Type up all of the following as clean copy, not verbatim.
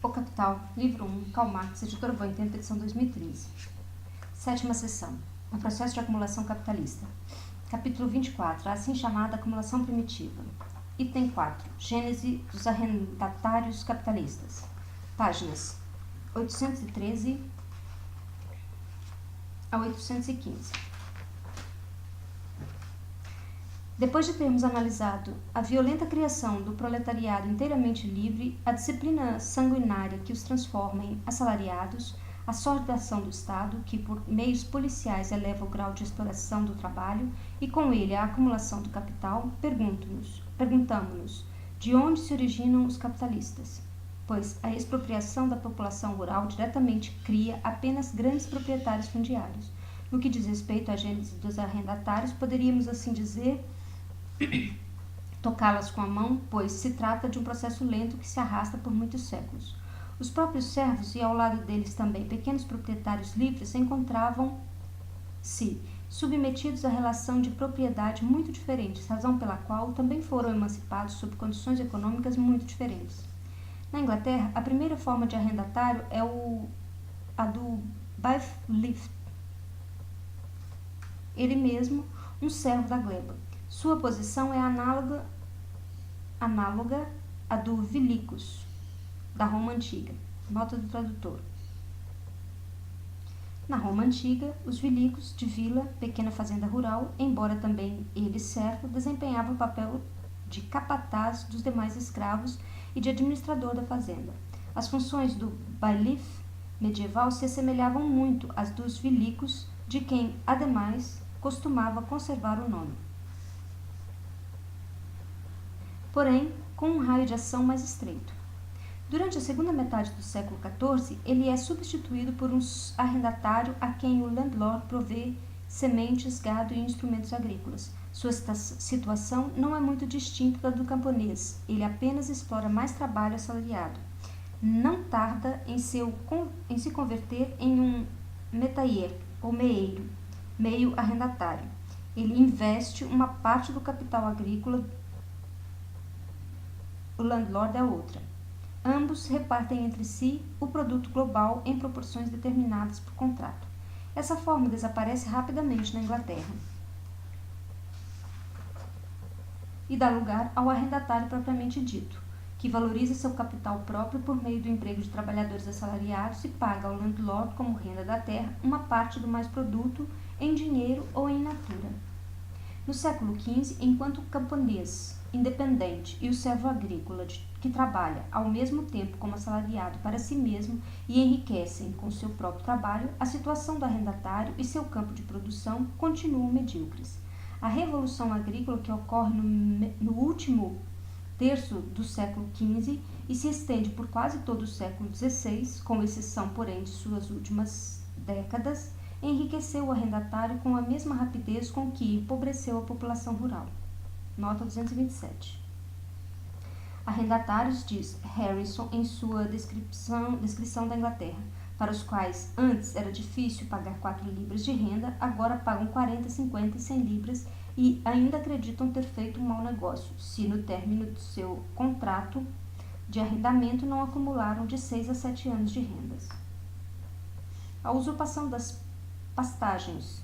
O Capital, livro 1, Karl Marx, editora Boitempo, edição 2013. Sétima seção, o processo de acumulação capitalista. Capítulo 24, a assim chamada acumulação primitiva. Item 4, Gênese dos arrendatários capitalistas. Páginas 813 a 815. Depois de termos analisado a violenta criação do proletariado inteiramente livre, a disciplina sanguinária que os transforma em assalariados, a sórdida ação do Estado, que por meios policiais eleva o grau de exploração do trabalho, e com ele a acumulação do capital, perguntamo-nos de onde se originam os capitalistas? Pois a expropriação da população rural diretamente cria apenas grandes proprietários fundiários. No que diz respeito à gênese dos arrendatários, poderíamos assim dizer tocá-las com a mão, pois se trata de um processo lento que se arrasta por muitos séculos. Os próprios servos e ao lado deles também pequenos proprietários livres encontravam-se submetidos a relação de propriedade muito diferentes, razão pela qual também foram emancipados sob condições econômicas muito diferentes. Na Inglaterra, a primeira forma de arrendatário é a do bailiff, ele mesmo um servo da gleba. Sua posição é análoga à do vilicus, da Roma Antiga. Nota do tradutor. Na Roma Antiga, os vilicus de vila, pequena fazenda rural, embora também ele servo, desempenhavam o papel de capataz dos demais escravos e de administrador da fazenda. As funções do bailiff medieval se assemelhavam muito às dos vilicus, de quem, ademais, costumava conservar o nome, porém com um raio de ação mais estreito. Durante a segunda metade do século XIV, ele é substituído por um arrendatário a quem o landlord provê sementes, gado e instrumentos agrícolas. Sua situação não é muito distinta da do camponês, ele apenas explora mais trabalho assalariado. Não tarda em se converter em um métayer, ou meio arrendatário. Ele investe uma parte do capital agrícola, o landlord é outra. Ambos repartem entre si o produto global em proporções determinadas por contrato. Essa forma desaparece rapidamente na Inglaterra e dá lugar ao arrendatário propriamente dito, que valoriza seu capital próprio por meio do emprego de trabalhadores assalariados e paga ao landlord, como renda da terra, uma parte do mais produto em dinheiro ou em natura. No século XV, enquanto o camponês independente e o servo agrícola que trabalha ao mesmo tempo como assalariado para si mesmo e enriquecem com seu próprio trabalho, a situação do arrendatário e seu campo de produção continuam medíocres. A revolução agrícola que ocorre no último terço do século XV e se estende por quase todo o século XVI, com exceção, porém, de suas últimas décadas, enriqueceu o arrendatário com a mesma rapidez com que empobreceu a população rural. Nota 227. Arrendatários, diz Harrison em sua descrição da Inglaterra, para os quais antes era difícil pagar 4 libras de renda, agora pagam 40, 50 e 100 libras e ainda acreditam ter feito um mau negócio, se no término do seu contrato de arrendamento não acumularam de 6 a 7 anos de rendas. A usurpação das pastagens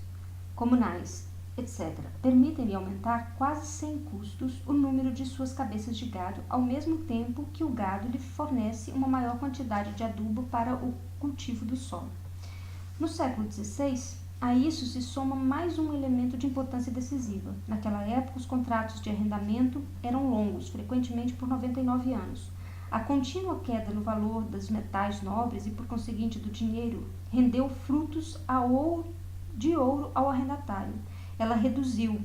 comunais, etc., permitem-lhe aumentar quase sem custos o número de suas cabeças de gado, ao mesmo tempo que o gado lhe fornece uma maior quantidade de adubo para o cultivo do solo. No século XVI, a isso se soma mais um elemento de importância decisiva. Naquela época, os contratos de arrendamento eram longos, frequentemente por 99 anos. A contínua queda no valor dos metais nobres e, por conseguinte, do dinheiro, rendeu frutos de ouro ao arrendatário. Ela reduziu,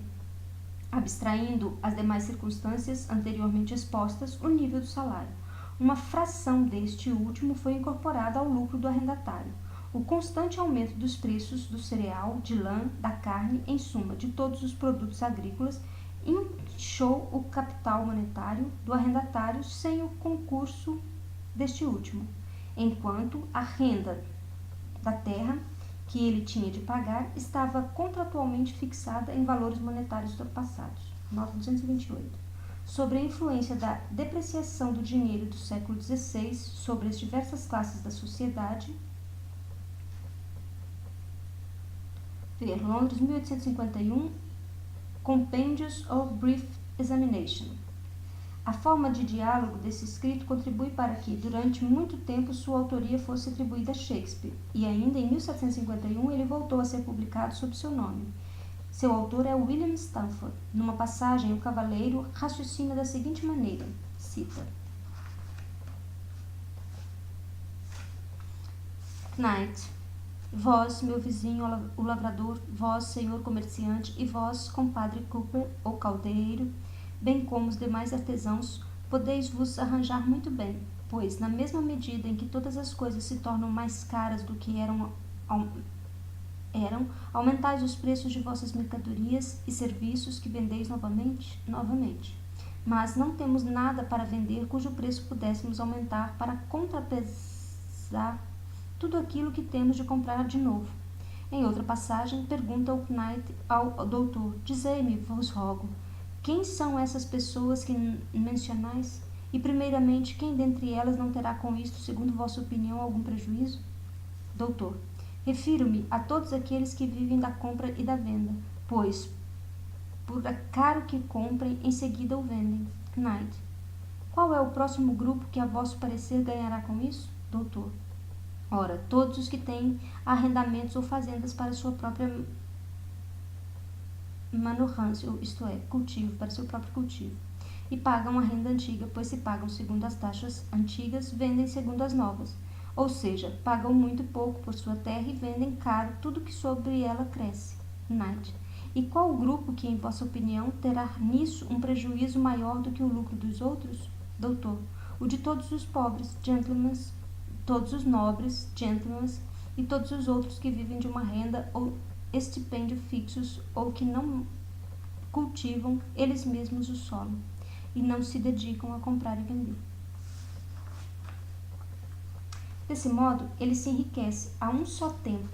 abstraindo as demais circunstâncias anteriormente expostas, o nível do salário. Uma fração deste último foi incorporada ao lucro do arrendatário. O constante aumento dos preços do cereal, de lã, da carne, em suma, de todos os produtos agrícolas, inchou o capital monetário do arrendatário sem o concurso deste último, enquanto a renda da terra que ele tinha de pagar estava contratualmente fixada em valores monetários ultrapassados. Nota 228. sobre a influência da depreciação do dinheiro do século XVI sobre as diversas classes da sociedade. Ver Londres, 1851, Compendiums of Brief Examination. A forma de diálogo desse escrito contribui para que, durante muito tempo, sua autoria fosse atribuída a Shakespeare, e ainda em 1751 ele voltou a ser publicado sob seu nome. Seu autor é William Stanford. Numa passagem, o cavaleiro raciocina da seguinte maneira, cita: Knight, vós, meu vizinho, o lavrador, vós, senhor comerciante, e vós, compadre Cooper, ou caldeiro, bem como os demais artesãos, podeis-vos arranjar muito bem, pois, na mesma medida em que todas as coisas se tornam mais caras do que eram, aumentais os preços de vossas mercadorias e serviços que vendeis novamente. Mas não temos nada para vender cujo preço pudéssemos aumentar para contrapesar tudo aquilo que temos de comprar de novo. Em outra passagem, pergunta o Knight ao doutor: dizei-me, vos rogo, quem são essas pessoas que mencionais? E, primeiramente, quem dentre elas não terá com isto, segundo vossa opinião, algum prejuízo? Doutor: refiro-me a todos aqueles que vivem da compra e da venda, pois, por caro que comprem, em seguida o vendem. Knight: qual é o próximo grupo que, a vosso parecer, ganhará com isso? Doutor: ora, todos os que têm arrendamentos ou fazendas para sua própria manurrância, isto é, cultivo, para seu próprio cultivo, e pagam a renda antiga, pois se pagam segundo as taxas antigas, vendem segundo as novas. Ou seja, pagam muito pouco por sua terra e vendem caro tudo que sobre ela cresce. Knight: e qual o grupo que, em vossa opinião, terá nisso um prejuízo maior do que o lucro dos outros? Doutor: o de todos os pobres, gentlemen, todos os nobres, gentlemen, e todos os outros que vivem de uma renda ou estipêndio fixos ou que não cultivam eles mesmos o solo e não se dedicam a comprar e vender. Desse modo, ele se enriquece a um só tempo,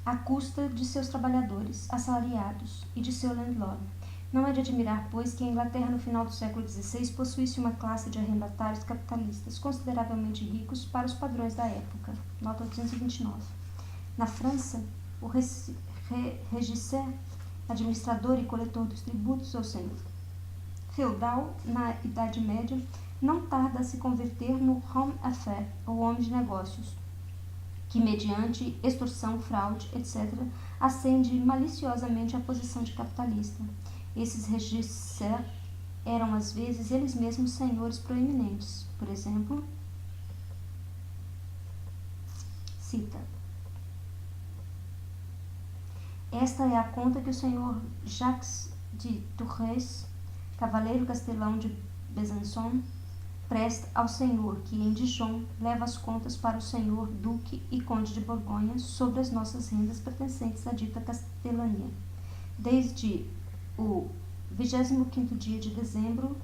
à custa de seus trabalhadores, assalariados, e de seu landlord. Não é de admirar, pois, que a Inglaterra no final do século XVI possuísse uma classe de arrendatários capitalistas consideravelmente ricos para os padrões da época. Nota 829. Na França, o regisseur, administrador e coletor dos tributos, ou senhor feudal, na Idade Média, não tarda a se converter no homme d'affaires, ou homem de negócios, que, mediante extorsão, fraude, etc., ascende maliciosamente à posição de capitalista. Esses regisseurs eram, às vezes, eles mesmos senhores proeminentes. Por exemplo, cita: esta é a conta que o senhor Jacques de Tourres, cavaleiro castelão de Besançon, presta ao senhor que, em Dijon, leva as contas para o senhor duque e conde de Borgonha sobre as nossas rendas pertencentes à dita castelania, desde o 25º dia de dezembro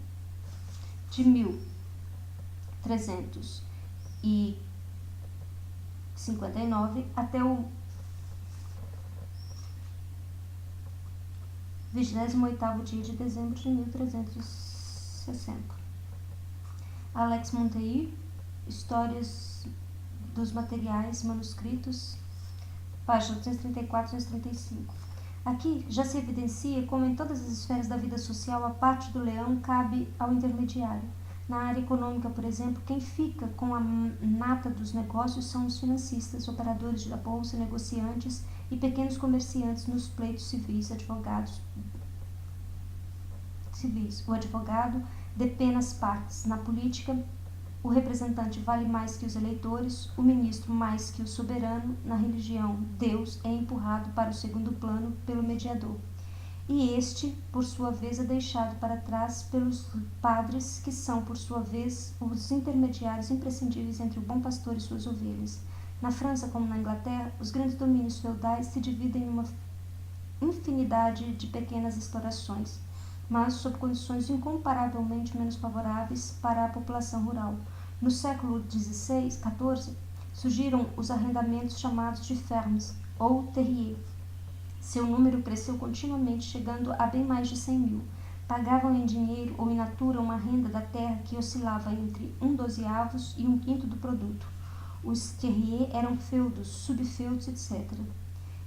de 1359 até o 28º dia de dezembro de 1360. Alex Monteil, Histórias dos Materiais Manuscritos, página 234 e 235. Aqui já se evidencia como em todas as esferas da vida social a parte do leão cabe ao intermediário. Na área econômica, por exemplo, quem fica com a nata dos negócios são os financistas, operadores da bolsa, negociantes e pequenos comerciantes nos pleitos civis, O advogado depena as partes. Na política, o representante vale mais que os eleitores, o ministro mais que o soberano. Na religião, Deus é empurrado para o segundo plano pelo mediador. E este, por sua vez, é deixado para trás pelos padres, que são, por sua vez, os intermediários imprescindíveis entre o bom pastor e suas ovelhas. Na França, como na Inglaterra, os grandes domínios feudais se dividem em uma infinidade de pequenas explorações, mas sob condições incomparavelmente menos favoráveis para a população rural. No século XIV, surgiram os arrendamentos chamados de fermes, ou terriers, Seu número cresceu continuamente, chegando a bem mais de 100 mil. Pagavam em dinheiro ou in natura uma renda da terra que oscilava entre 1/12 e 1/5 do produto. Os terriers eram feudos, subfeudos, etc.,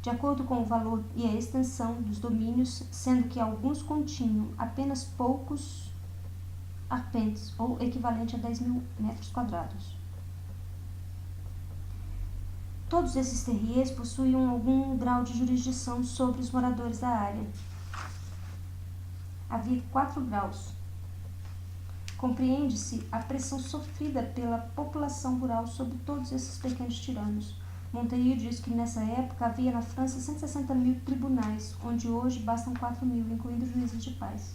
de acordo com o valor e a extensão dos domínios, sendo que alguns continham apenas poucos arpentes, ou equivalente a 10 mil metros quadrados. Todos esses terriers possuíam algum grau de jurisdição sobre os moradores da área. Havia 4 graus. Compreende-se a pressão sofrida pela população rural sobre todos esses pequenos tiranos. Montaigne diz que nessa época havia na França 160 mil tribunais, onde hoje bastam 4 mil, incluindo juízes de paz.